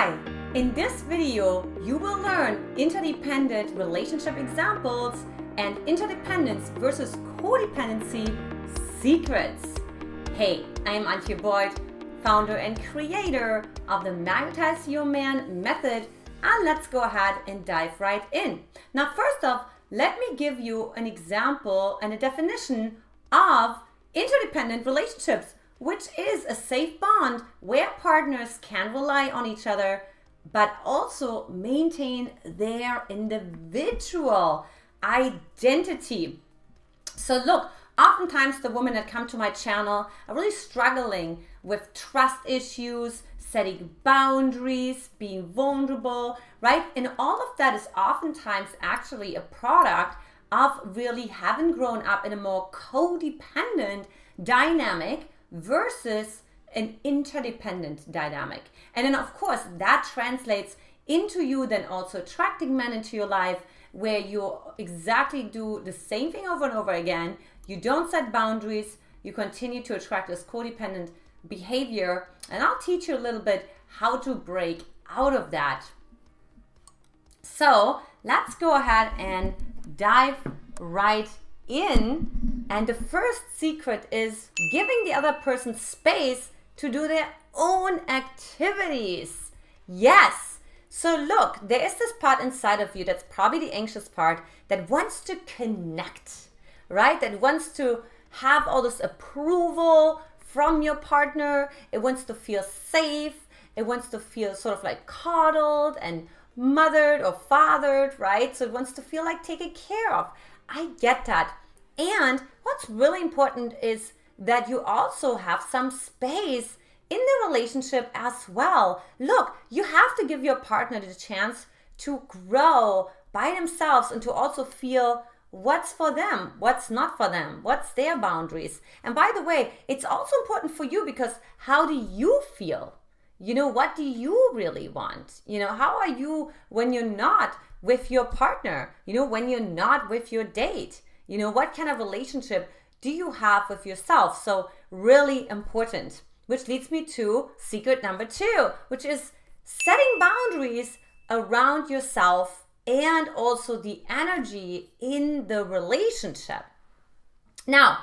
Hi! In this video, you will learn interdependent relationship examples and interdependence versus codependency secrets. Hey, I'm Antia, founder and creator of the Magnetize The Man Method, and let's go ahead and dive right in. Now, first off, let me give you an example and a definition of interdependent relationships, which is a safe bond where partners can rely on each other, but also maintain their individual identity. So look, oftentimes the women that come to my channel are really struggling with trust issues, setting boundaries, being vulnerable, right? And all of that is oftentimes actually a product of really having grown up in a more codependent dynamic versus an interdependent dynamic. And then of course that translates into you then also attracting men into your life where you exactly do the same thing over and over again. You don't set boundaries, you continue to attract this codependent behavior, and I'll teach you a little bit how to break out of that. So let's go ahead and dive right in. And the first secret is giving the other person space to do their own activities. Yes. So look, there is this part inside of you that's probably the anxious part that wants to connect, right? That wants to have all this approval from your partner. It wants to feel safe. It wants to feel sort of like coddled and mothered or fathered, right? So it wants to feel like taken care of. I get that. And what's really important is that you also have some space in the relationship as well. Look, you have to give your partner the chance to grow by themselves and to also feel what's for them, what's not for them, what's their boundaries. And by the way, it's also important for you because how do you feel? What do you really want? How are you when you're not with your partner? When you're not with your date? What kind of relationship do you have with yourself? So really important, which leads me to secret number 2, which is setting boundaries around yourself and also the energy in the relationship. Now,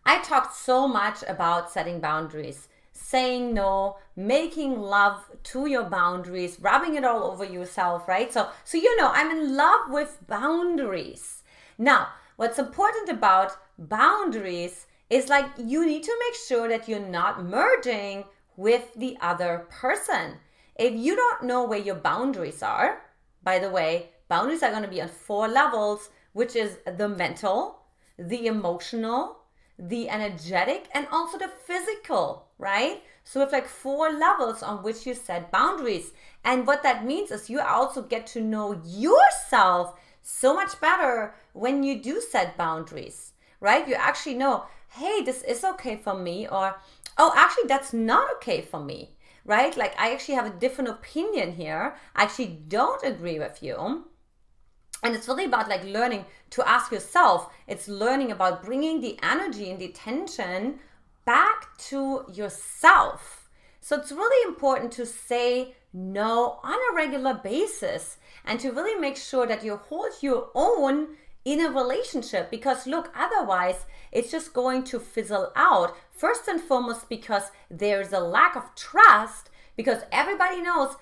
I talked so much about setting boundaries, saying no, making love to your boundaries, rubbing it all over yourself, right? So I'm in love with boundaries. Now, what's important about boundaries is like you need to make sure that you're not merging with the other person. If you don't know where your boundaries are, by the way, boundaries are going to be on 4 levels, which is the mental, the emotional, the energetic, and also the physical, right? So it's like 4 levels on which you set boundaries. And what that means is you also get to know yourself so much better when you do set boundaries, right? You actually know, hey, this is okay for me, or, oh, actually, that's not okay for me, right? Like, I actually have a different opinion here. I actually don't agree with you. And it's really about like learning to ask yourself. It's learning about bringing the energy and the attention back to yourself. So it's really important to say no on a regular basis and to really make sure that you hold your own in a relationship, because look, otherwise it's just going to fizzle out. First and foremost, because there's a lack of trust, because everybody knows,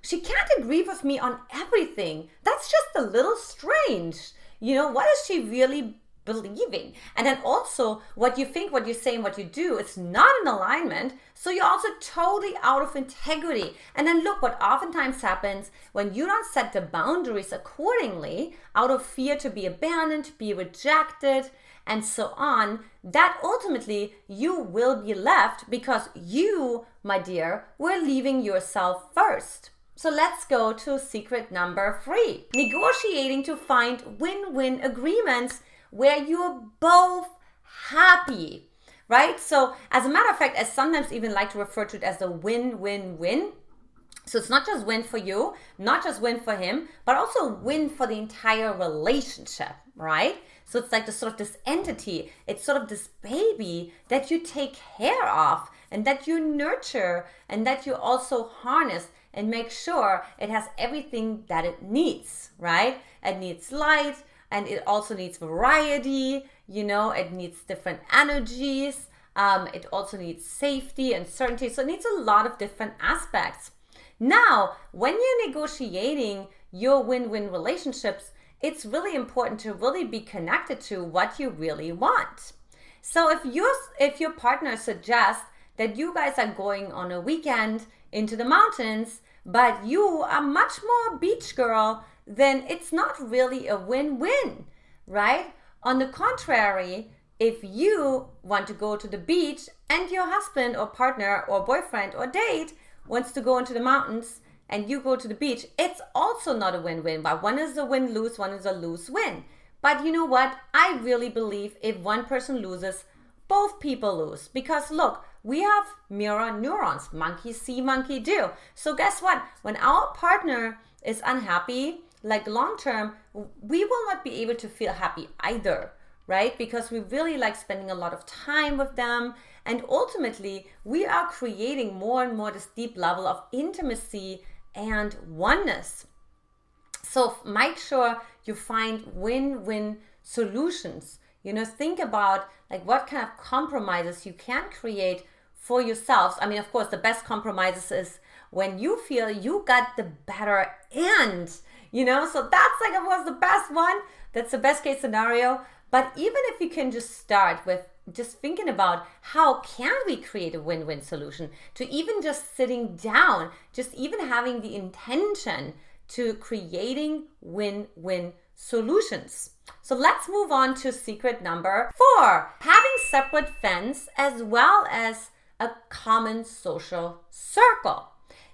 she can't agree with me on everything. That's just a little strange. What is she really believing? And then also what you think, what you say, and what you do, it's not in alignment. So you're also totally out of integrity. And then look what oftentimes happens when you don't set the boundaries accordingly out of fear to be abandoned, be rejected, and so on, that ultimately you will be left because you, my dear, were leaving yourself first. So let's go to secret number 3. Negotiating to find win-win agreements where you're both happy, right? So as a matter of fact, I sometimes even like to refer to it as the win-win-win. So it's not just win for you, not just win for him, but also win for the entire relationship, right? So it's like this entity, it's sort of this baby that you take care of and that you nurture and that you also harness and make sure it has everything that it needs, right? It needs light, and it also needs variety, it needs different energies. It also needs safety and certainty. So it needs a lot of different aspects. Now, when you're negotiating your win-win relationships, it's really important to really be connected to what you really want. So if your partner suggests that you guys are going on a weekend into the mountains, but you are much more beach girl, then it's not really a win-win, right? On the contrary, if you want to go to the beach and your husband or partner or boyfriend or date wants to go into the mountains and you go to the beach, it's also not a win-win. But one is a win-lose, one is a lose-win. But you know what? I really believe if one person loses, both people lose. Because look, we have mirror neurons. Monkey see, monkey do. So guess what? When our partner is unhappy, like long-term, we will not be able to feel happy either, right? Because we really like spending a lot of time with them. And ultimately, we are creating more and more this deep level of intimacy and oneness. So make sure you find win-win solutions. Think about like what kind of compromises you can create for yourselves. I mean, of course, the best compromises is when you feel you got the better end, so that's like, of course, the best one. That's the best case scenario. But even if you can just start with just thinking about how can we create a win-win solution, to even just sitting down, just even having the intention to creating win-win solutions. So let's move on to secret number 4, having separate friends as well as a common social circle.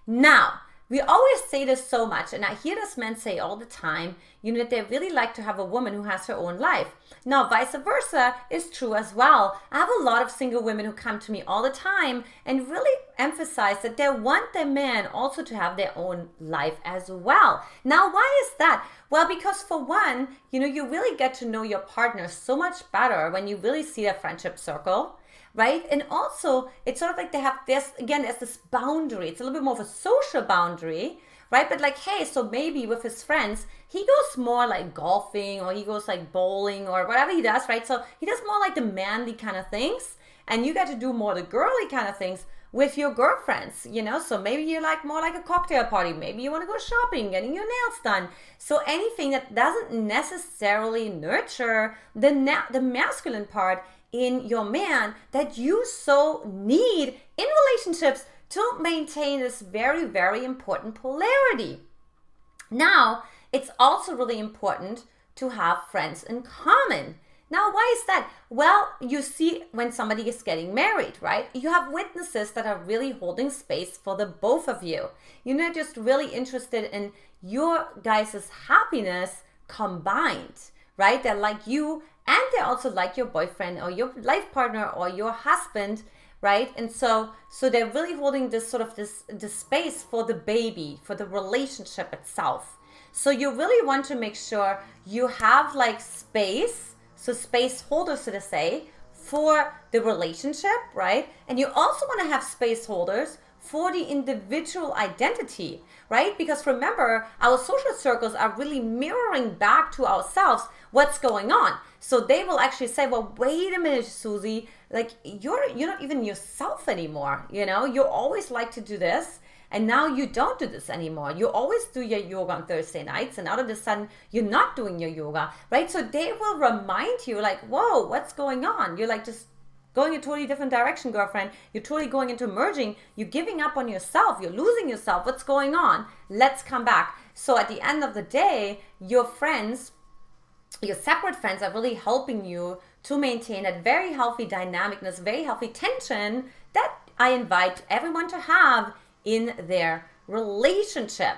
Now, we always say this so much, and I hear this men say all the time, that they really like to have a woman who has her own life. Now, vice versa is true as well. I have a lot of single women who come to me all the time and really emphasize that they want their man also to have their own life as well. Now, why is that? Well, because for one, you really get to know your partner so much better when you really see their friendship circle, right? And also, it's sort of like they have this, again, there's this boundary. It's a little bit more of a social boundary, right? But like, hey, so maybe with his friends, he goes more like golfing or he goes like bowling or whatever he does, right? So he does more like the manly kind of things. And you get to do more the girly kind of things with your girlfriends, So maybe you like more like a cocktail party. Maybe you want to go shopping, getting your nails done. So anything that doesn't necessarily nurture the masculine part in your man that you so need in relationships to maintain this very, very important polarity. Now, it's also really important to have friends in common. Now, why is that? Well, you see when somebody is getting married, right? You have witnesses that are really holding space for the both of you. You're not just really interested in your guys' happiness combined, right? They're like you, and they also like your boyfriend or your life partner or your husband, right? And so they're really holding this sort of this space for the baby, for the relationship itself. So you really want to make sure you have like space, so space holders, so to say, for the relationship, right? And you also want to have space holders for the individual identity, right? Because remember, our social circles are really mirroring back to ourselves what's going on. So they will actually say, well, wait a minute, Susie, like you're not even yourself anymore. You always like to do this. And now you don't do this anymore. You always do your yoga on Thursday nights, and out of the sudden, you're not doing your yoga, right? So they will remind you like, whoa, what's going on? You're like just going a totally different direction, girlfriend. You're totally going into merging. You're giving up on yourself. You're losing yourself. What's going on? Let's come back. So at the end of the day, your friends, your separate friends are really helping you to maintain that very healthy dynamicness, very healthy tension that I invite everyone to have in their relationship.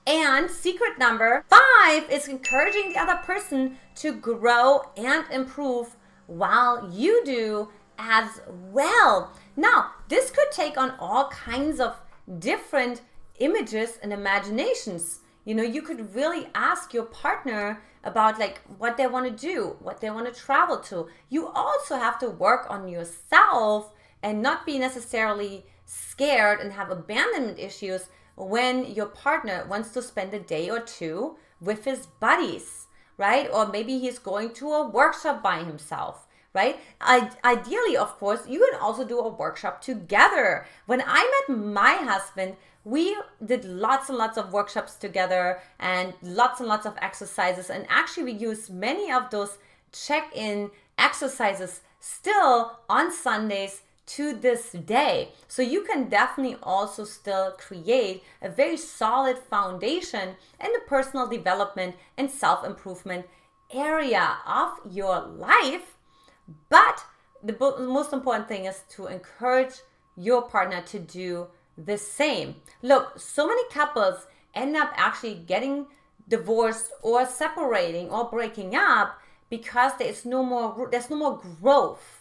And secret number 5 is encouraging the other person to grow and improve while you do as well. Now, this could take on all kinds of different images and imaginations. You could really ask your partner about like what they want to do, what they want to travel to. You also have to work on yourself and not be necessarily scared and have abandonment issues when your partner wants to spend a day or two with his buddies, right? Or maybe he's going to a workshop by himself, right? Ideally, of course, you can also do a workshop together. When I met my husband, we did lots and lots of workshops together and lots of exercises. And actually, we use many of those check-in exercises still on Sundays to this day. So you can definitely also still create a very solid foundation in the personal development and self-improvement area of your life. But the most important thing is to encourage your partner to do the same. Look, so many couples end up actually getting divorced or separating or breaking up because there's no more growth.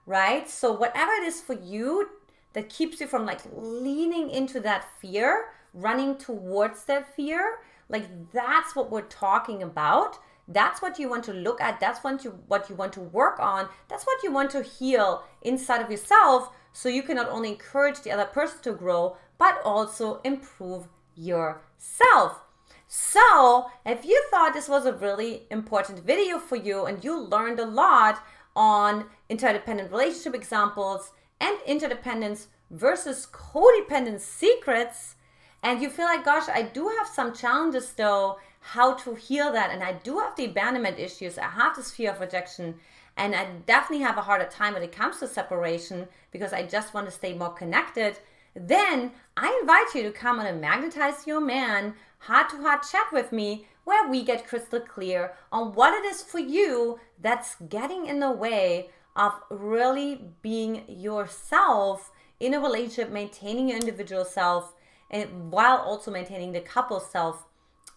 Right? So whatever it is for you that keeps you from like leaning into that fear, running towards that fear, like that's what we're talking about. That's what you want to look at. That's what you want to work on. That's what you want to heal inside of yourself, so you can not only encourage the other person to grow, but also improve yourself. So if you thought this was a really important video for you and you learned a lot on interdependent relationship examples and interdependence versus codependence secrets, and you feel like, gosh, I do have some challenges though, how to heal that, and I do have the abandonment issues, I have this fear of rejection, and I definitely have a harder time when it comes to separation because I just want to stay more connected, then I invite you to come on a Magnetize Your Man heart-to-heart chat with me, where we get crystal clear on what it is for you that's getting in the way of really being yourself in a relationship, maintaining your individual self, and while also maintaining the couple self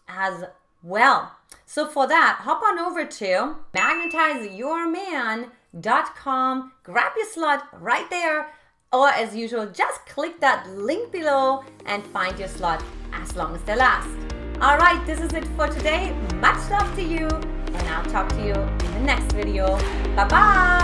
as well. So for that, hop on over to magnetizeyourman.com, grab your slot right there, or as usual, just click that link below and find your slot as long as they last. All right, this is it for today. Much love to you, and I'll talk to you in the next video. Bye-bye.